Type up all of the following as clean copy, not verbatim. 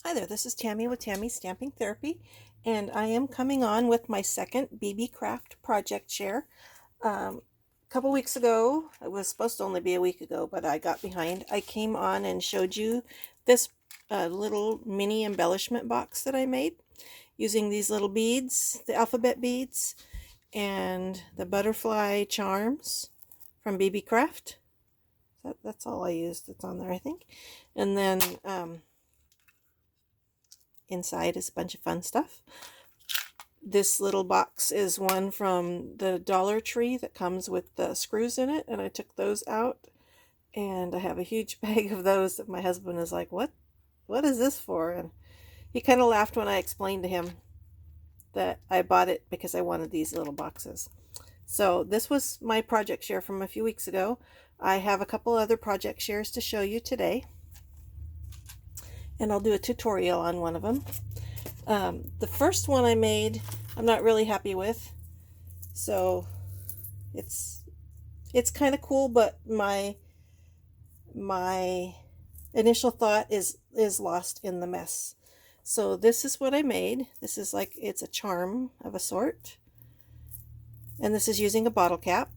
Hi there, this is Tammy with Tammy's Stamping Therapy, and I am coming on with my second Beebeecraft project share. A couple weeks ago, it was supposed to only be a week ago, but I got behind. I came on and showed you this little mini embellishment box that I made using these little beads, the alphabet beads, and the butterfly charms from Beebeecraft. That's all I used that's on there, I think. And then inside is a bunch of fun stuff. This little box is one from the Dollar Tree that comes with the screws in it, and I took those out, and I have a huge bag of those that my husband is like, what is this for? And he kind of laughed when I explained to him that I bought it because I wanted these little boxes. So this was my project share from a few weeks ago. I have a couple other project shares to show you today, and I'll do a tutorial on one of them. The first one I made, I'm not really happy with, so it's kind of cool, but my initial thought is lost in the mess. So this is what I made. This is like, it's a charm of a sort, and this is using a bottle cap.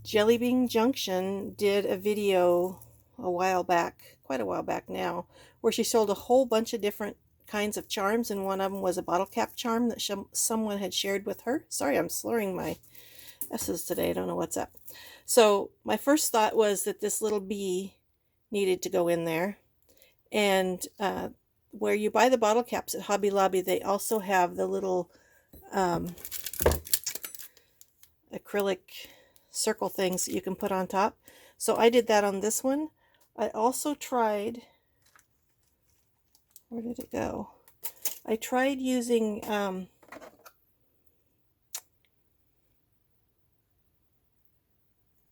Jelly Bean Junction did a video a while back, quite a while back now, where she sold a whole bunch of different kinds of charms, and one of them was a bottle cap charm that someone had shared with her. Sorry, I'm slurring my S's today. I don't know what's up. So my first thought was that this little bee needed to go in there, and where you buy the bottle caps at Hobby Lobby, they also have the little acrylic circle things that you can put on top. So I did that on this one. I also tried, where did it go? I tried using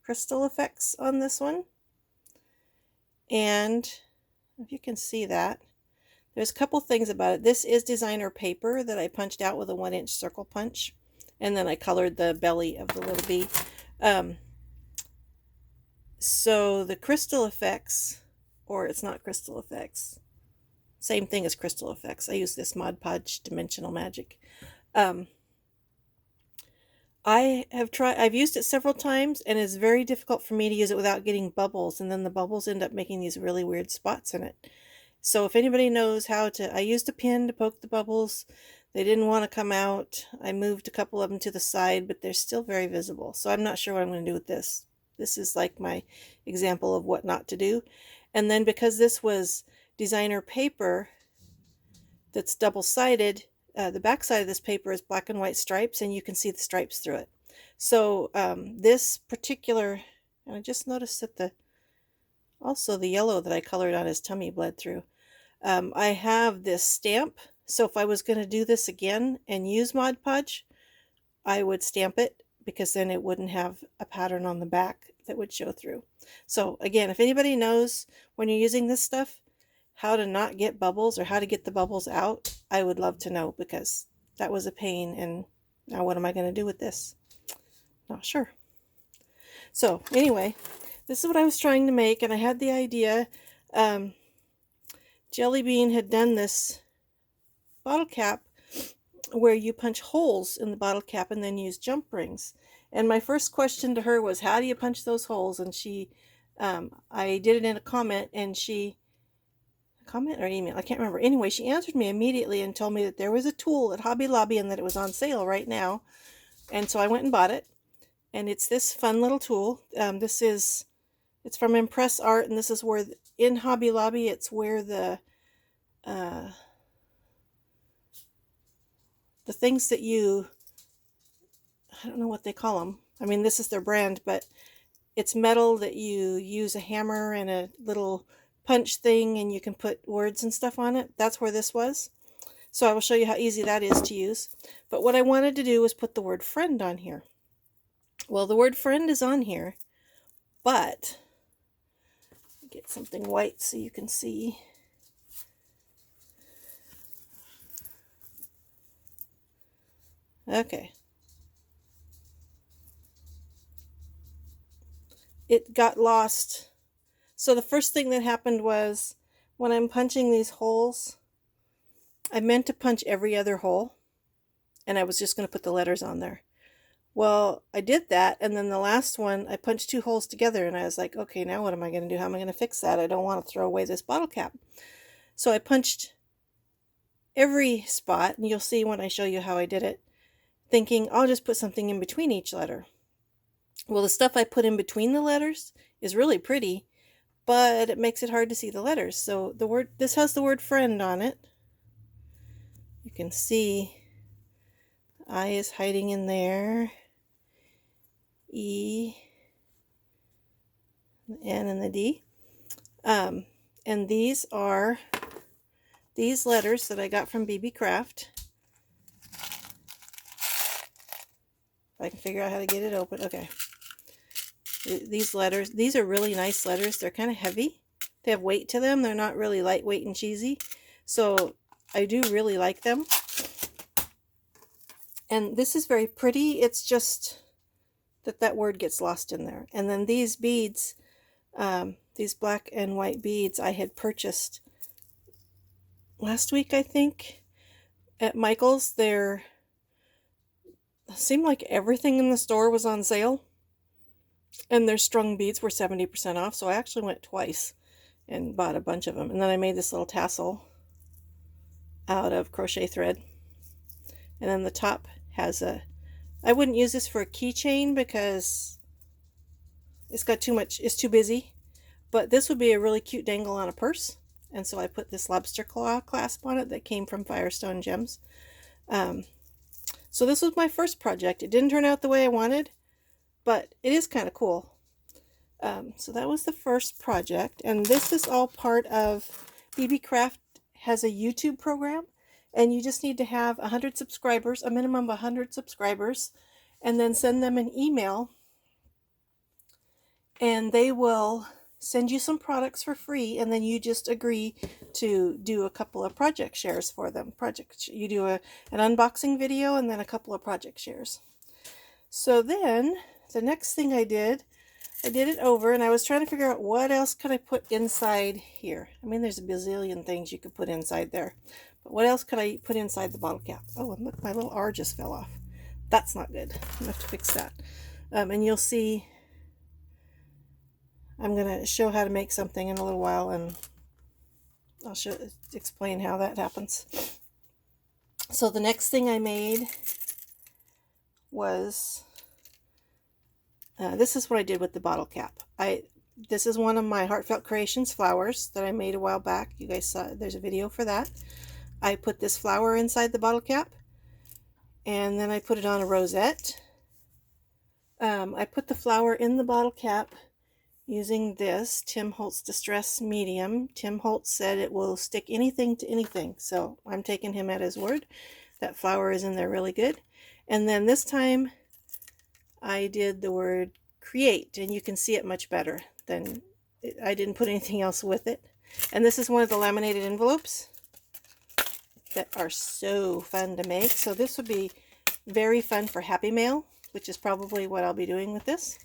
crystal effects on this one, and if you can see that, there's a couple things about it. This is designer paper that I punched out with a 1-inch circle punch, and then I colored the belly of the little bee. So the crystal effects, or it's not crystal effects, same thing as crystal effects. I use this Mod Podge Dimensional Magic. I've used it several times, and it's very difficult for me to use it without getting bubbles, and then the bubbles end up making these really weird spots in it. So if anybody knows how to, I used a pin to poke the bubbles. They didn't want to come out. I moved a couple of them to the side, but they're still very visible. So I'm not sure what I'm going to do with this. This is like my example of what not to do. And then because this was designer paper that's double-sided, the back side of this paper is black and white stripes, and you can see the stripes through it. So this particular, and I just noticed that also the yellow that I colored on his tummy bled through. I have this stamp, so if I was going to do this again and use Mod Podge, I would stamp it, because then it wouldn't have a pattern on the back that would show through. So again, if anybody knows when you're using this stuff how to not get bubbles or how to get the bubbles out, I would love to know, because that was a pain, and now what am I going to do with this? Not sure. So anyway, this is what I was trying to make, and I had the idea. Jelly Bean had done this bottle cap where you punch holes in the bottle cap and then use jump rings. And my first question to her was, how do you punch those holes? And she, I did it in a comment, and comment or email, I can't remember. Anyway, she answered me immediately and told me that there was a tool at Hobby Lobby and that it was on sale right now. And so I went and bought it, and it's this fun little tool. It's from Impress Art, and this is where, in Hobby Lobby, it's where the things that I don't know what they call them. I mean, this is their brand, but it's metal that you use a hammer and a little punch thing, and you can put words and stuff on it. That's where this was. So I will show you how easy that is to use. But what I wanted to do was put the word friend on here. Well, the word friend is on here, but get something white so you can see. Okay. It got lost. So the first thing that happened was when I'm punching these holes, I meant to punch every other hole, and I was just going to put the letters on there. Well, I did that, and then the last one, I punched two holes together, and I was like, okay, now what am I going to do? How am I going to fix that? I don't want to throw away this bottle cap. So I punched every spot, and you'll see when I show you how I did it, thinking I'll just put something in between each letter. Well, the stuff I put in between the letters is really pretty, but it makes it hard to see the letters. So this has the word friend on it. You can see I is hiding in there. E, the N, and the D. And these are these letters that I got from Beebeecraft. If I can figure out how to get it open. Okay. These letters, these are really nice letters. They're kind of heavy. They have weight to them. They're not really lightweight and cheesy. So I do really like them. And this is very pretty. It's just that word gets lost in there. And then these beads, these black and white beads I had purchased last week, I think, at Michael's. It seemed like everything in the store was on sale, and their strung beads were 70% off, so I actually went twice and bought a bunch of them. And then I made this little tassel out of crochet thread, and then the top has I wouldn't use this for a keychain because it's too busy, but this would be a really cute dangle on a purse. And so I put this lobster claw clasp on it that came from Firestone Gems. So this was my first project. It didn't turn out the way I wanted, but it is kind of cool. So that was the first project, and this is all part of Beebeecraft has a YouTube program, and you just need to have 100 subscribers, a minimum of 100 subscribers, and then send them an email, and they will send you some products for free, and then you just agree to do a couple of project shares for them. You do an unboxing video and then a couple of project shares. So then the next thing I did it over, and I was trying to figure out what else could I put inside here. I mean, there's a bazillion things you could put inside there, but what else could I put inside the bottle cap? Oh, and look, my little R just fell off. That's not good. I'm gonna have to fix that. And you'll see I'm going to show how to make something in a little while, and I'll explain how that happens. So the next thing I made was, this is what I did with the bottle cap. This is one of my Heartfelt Creations flowers that I made a while back. You guys saw, there's a video for that. I put this flower inside the bottle cap, and then I put it on a rosette. I put the flower in the bottle cap using this Tim Holtz Distress Medium. Tim Holtz said it will stick anything to anything, so I'm taking him at his word. That flower is in there really good. And then this time I did the word create, and you can see it much better than I didn't put anything else with it. And this is one of the laminated envelopes that are so fun to make. So this would be very fun for Happy Mail, which is probably what I'll be doing with this.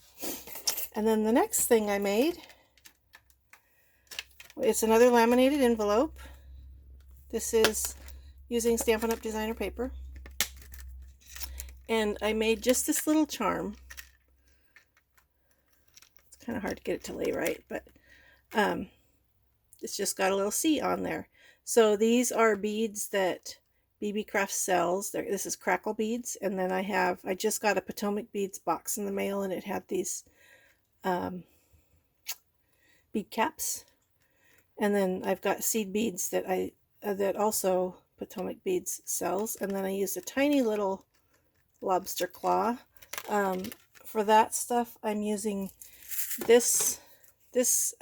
And then the next thing I made, it's another laminated envelope. This is using Stampin' Up! Designer paper. And I made just this little charm. It's kind of hard to get it to lay right, but it's just got a little C on there. So these are beads that Beebeecraft sells. This is Crackle Beads, and then I just got a Potomac Beads box in the mail, and it had these bead caps, and then I've got seed beads that that also Potomac Beads sells, and then I used a tiny little lobster claw. For that stuff, I'm using this.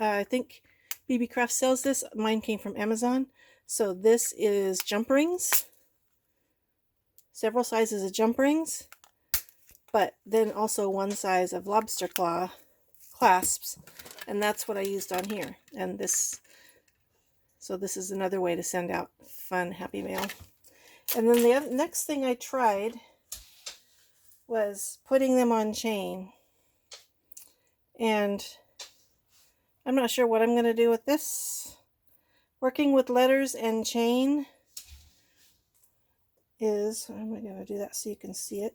I think Beebeecraft sells this. Mine came from Amazon. So this is jump rings, several sizes of jump rings, but then also one size of lobster claw clasps, and that's what I used on here. And this is another way to send out fun Happy Mail. And then the next thing I tried was putting them on chain, and I'm not sure what I'm going to do with this. Working with letters and chain is, I'm going to do that so you can see it.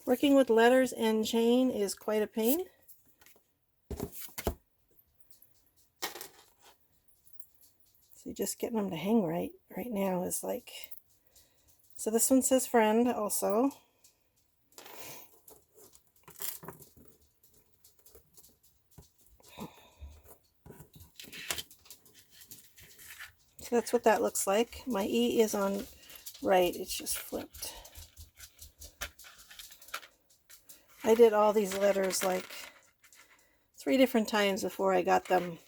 Working with letters and chain is quite a pain. So just getting them to hang right now is like, so this one says friend also. So that's what that looks like. My E is on right, it's just flipped. I did all these letters like 3 different times before I got them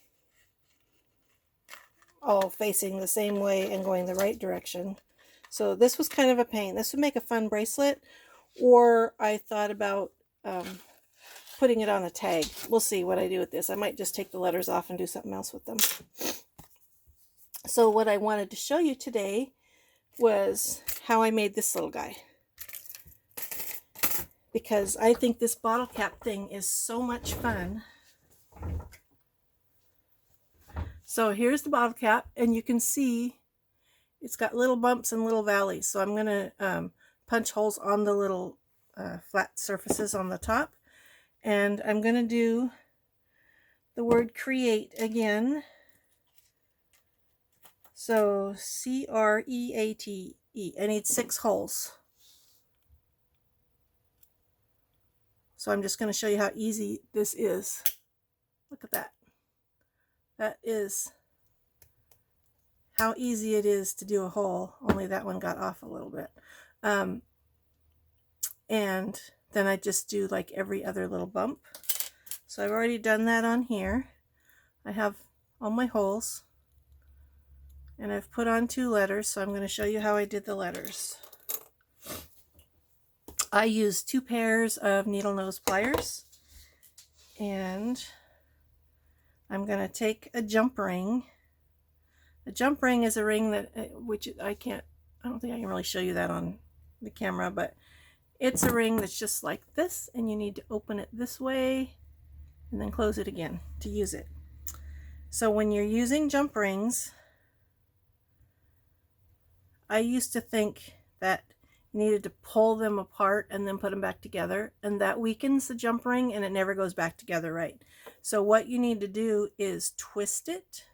all facing the same way and going the right direction. So this was kind of a pain. This would make a fun bracelet, or I thought about putting it on a tag. We'll see what I do with this. I might just take the letters off and do something else with them. So what I wanted to show you today was how I made this little guy, because I think this bottle cap thing is so much fun. So here's the bottle cap, and you can see it's got little bumps and little valleys. So I'm going to punch holes on the little flat surfaces on the top, and I'm going to do the word create again. So C-R-E-A-T-E. I need 6 holes. So I'm just going to show you how easy this is. Look at that. That is how easy it is to do a hole, only that one got off a little bit. And then I just do like every other little bump. So I've already done that on here. I have all my holes, and I've put on 2 letters, so I'm going to show you how I did the letters. I used 2 pairs of needle nose pliers, and I'm going to take a jump ring. A jump ring is a ring that, which I don't think I can really show you that on the camera, but it's a ring that's just like this, and you need to open it this way and then close it again to use it. So when you're using jump rings, I used to think that you needed to pull them apart and then put them back together, and that weakens the jump ring and it never goes back together right. So what you need to do is twist it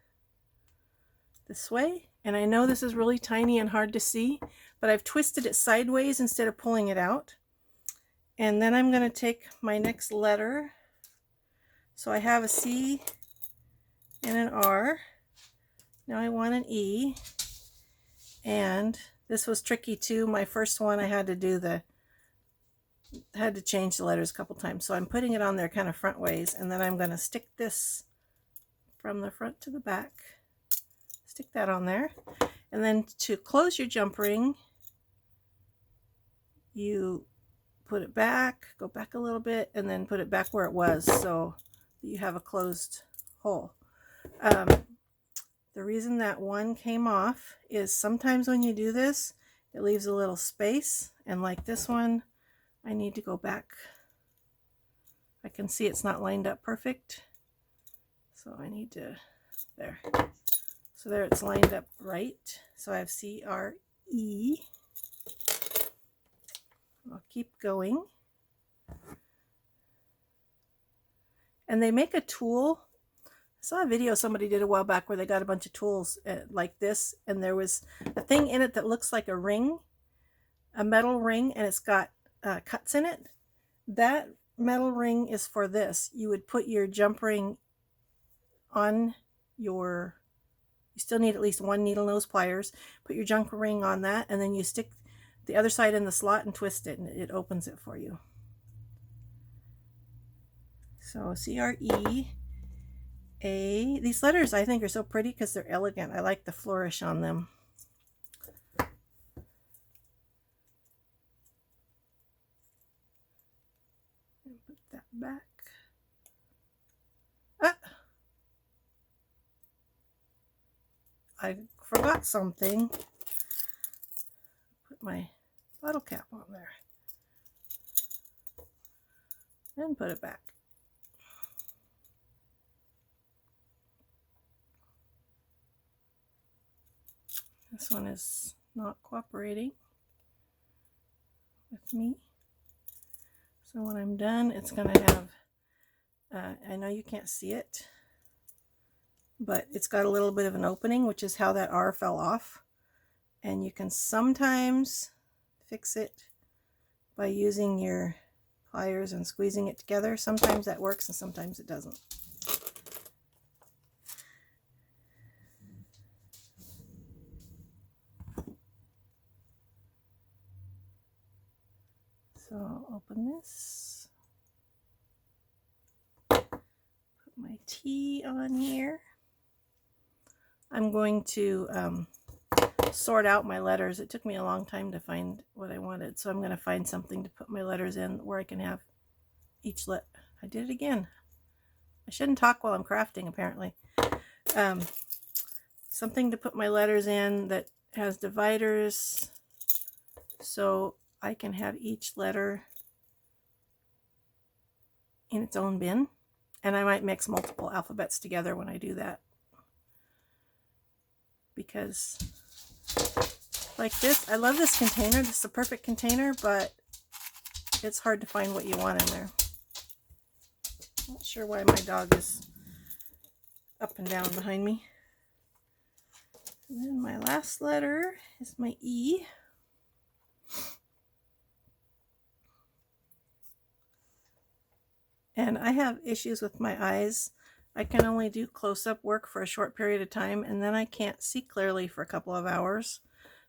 this way, and I know this is really tiny and hard to see, but I've twisted it sideways instead of pulling it out. And then I'm going to take my next letter. So I have a C and an R. Now I want an E. And this was tricky too. My first one I had to change the letters a couple times. So I'm putting it on there kind of front ways, and then I'm going to stick this from the front to the back. Stick that on there. And then to close your jump ring, you put it back, go back a little bit, and then put it back where it was so that you have a closed hole. The reason that one came off is sometimes when you do this, it leaves a little space, and like this one, I need to go back. I can see it's not lined up perfect, so I need to, there. So there, it's lined up right. So I have C-R-E. I'll keep going. And they make a tool. I saw a video somebody did a while back where they got a bunch of tools like this, and there was a thing in it that looks like a ring, a metal ring, and it's got cuts in it. That metal ring is for this. You would put your jump ring on your, you still need at least 1 needle nose pliers, put your jump ring on that, and then you stick the other side in the slot and twist it, and it opens it for you. So C-R-E-A. These letters I think are so pretty because they're elegant. I like the flourish on them. And put that back. Ah! I forgot something. Put my bottle cap on there. And put it back. This one is not cooperating with me. So when I'm done, it's going to have, I know you can't see it, but it's got a little bit of an opening, which is how that R fell off. And you can sometimes fix it by using your pliers and squeezing it together. Sometimes that works and sometimes it doesn't. So I'll open this, put my T on here. I'm going to sort out my letters. It took me a long time to find what I wanted, so I'm going to find something to put my letters in where I can have each I did it again. I shouldn't talk while I'm crafting, apparently. Something to put my letters in that has dividers, so I can have each letter in its own bin, and I might mix multiple alphabets together when I do that, because like this, I love this container. This is a perfect container, but it's hard to find what you want in there. Not sure why my dog is up and down behind me. And then my last letter is my E. And I have issues with my eyes. I can only do close-up work for a short period of time, and then I can't see clearly for a couple of hours.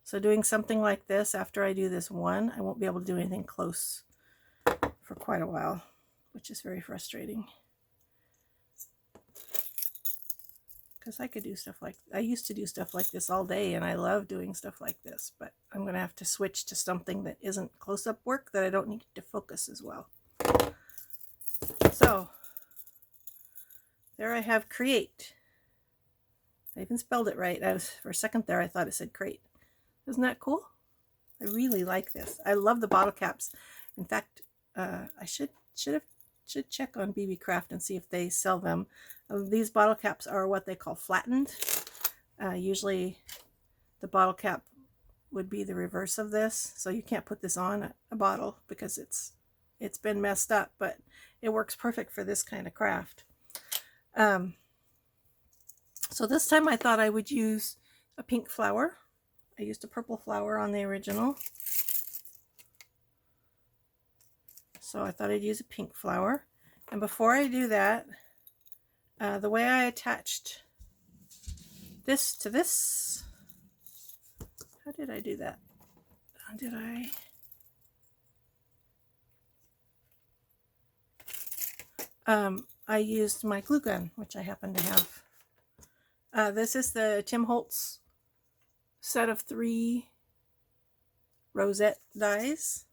So doing something like this, after I do this one, I won't be able to do anything close for quite a while, which is very frustrating. Because I could do stuff like, I used to do stuff like this all day, and I love doing stuff like this, but I'm going to have to switch to something that isn't close-up work that I don't need to focus as well. So there I have create. I even spelled it right. For a second there, I thought it said crate. Isn't that cool? I really like this. I love the bottle caps. In fact, I should check on Beebeecraft and see if they sell them. These bottle caps are what they call flattened. Usually the bottle cap would be the reverse of this, so you can't put this on a bottle because it's been messed up, but it works perfect for this kind of craft. So this time I thought I would use a pink flower. I used a purple flower on the original, so I thought I'd use a pink flower. And before I do that, the way I attached this to this, how did I do that? Did I used my glue gun, which I happen to have. This is the Tim Holtz set of 3 rosette dies.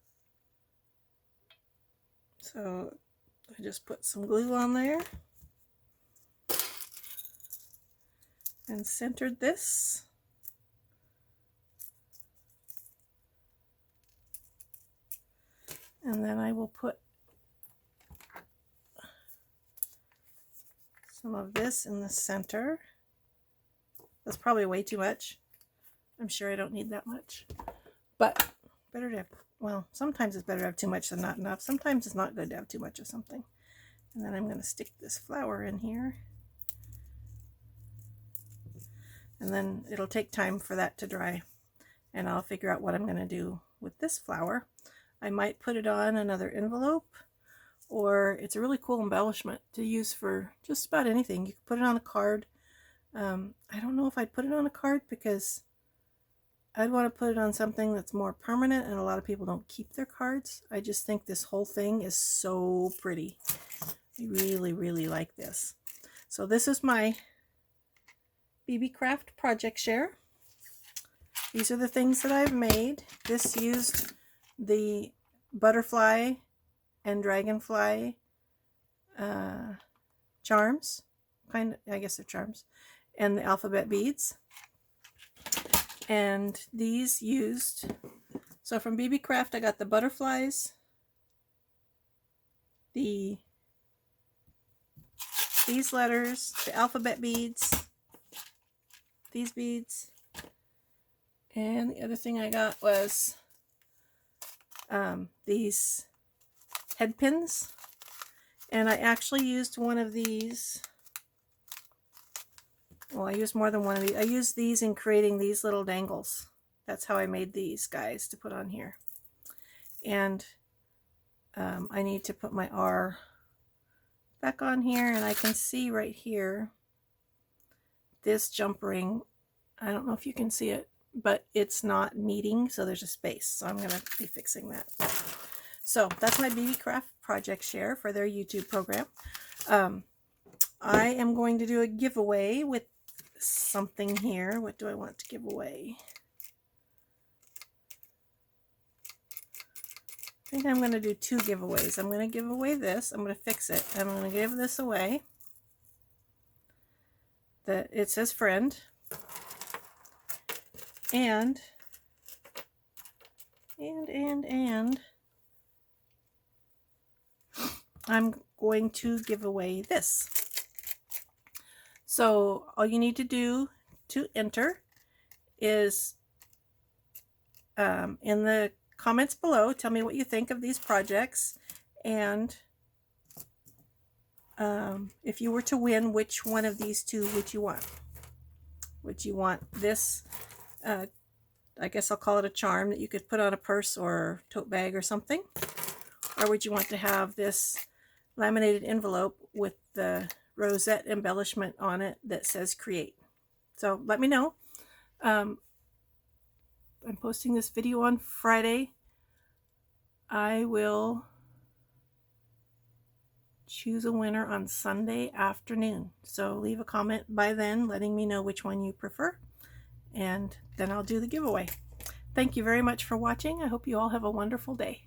So I just put some glue on there and centered this. And then I will put some of this in the center. That's probably way too much. I'm sure I don't need that much. But better to have, well, sometimes it's better to have too much than not enough. Sometimes it's not good to have too much of something. And then I'm going to stick this flower in here. And then it'll take time for that to dry. And I'll figure out what I'm going to do with this flower. I might put it on another envelope, or it's a really cool embellishment to use for just about anything. You can put it on a card. I don't know if I'd put it on a card because I'd want to put it on something that's more permanent, and a lot of people don't keep their cards. I just think this whole thing is so pretty. I really, really like this. So this is my Beebeecraft project share. These are the things that I've made. This used the butterfly and dragonfly charms. I guess they're charms. And the alphabet beads. And these used, so from Beebeecraft I got the butterflies, these letters, the alphabet beads, these beads, And the other thing I got was these head pins. And I actually used one of these. Well, I used more than one of these. I used these in creating these little dangles. That's how I made these guys to put on here. And I need to put my R back on here, and I can see right here this jump ring. I don't know if you can see it, but it's not meeting, so there's a space. So I'm going to be fixing that. So that's my Beebeecraft project share for their YouTube program. I am going to do a giveaway with something here. What do I want to give away? I think I'm going to do 2 giveaways. I'm going to give away this. I'm going to fix it. I'm going to give this away. It says friend. And I'm going to give away this. So all you need to do to enter is in the comments below, tell me what you think of these projects, and if you were to win, which one of these 2 would you want? Would you want this, I guess I'll call it a charm that you could put on a purse or tote bag or something? Or would you want to have this laminated envelope with the rosette embellishment on it that says create? So let me know. I'm posting this video on Friday. I will choose a winner on Sunday afternoon. So leave a comment by then letting me know which one you prefer, and then I'll do the giveaway. Thank you very much for watching. I hope you all have a wonderful day.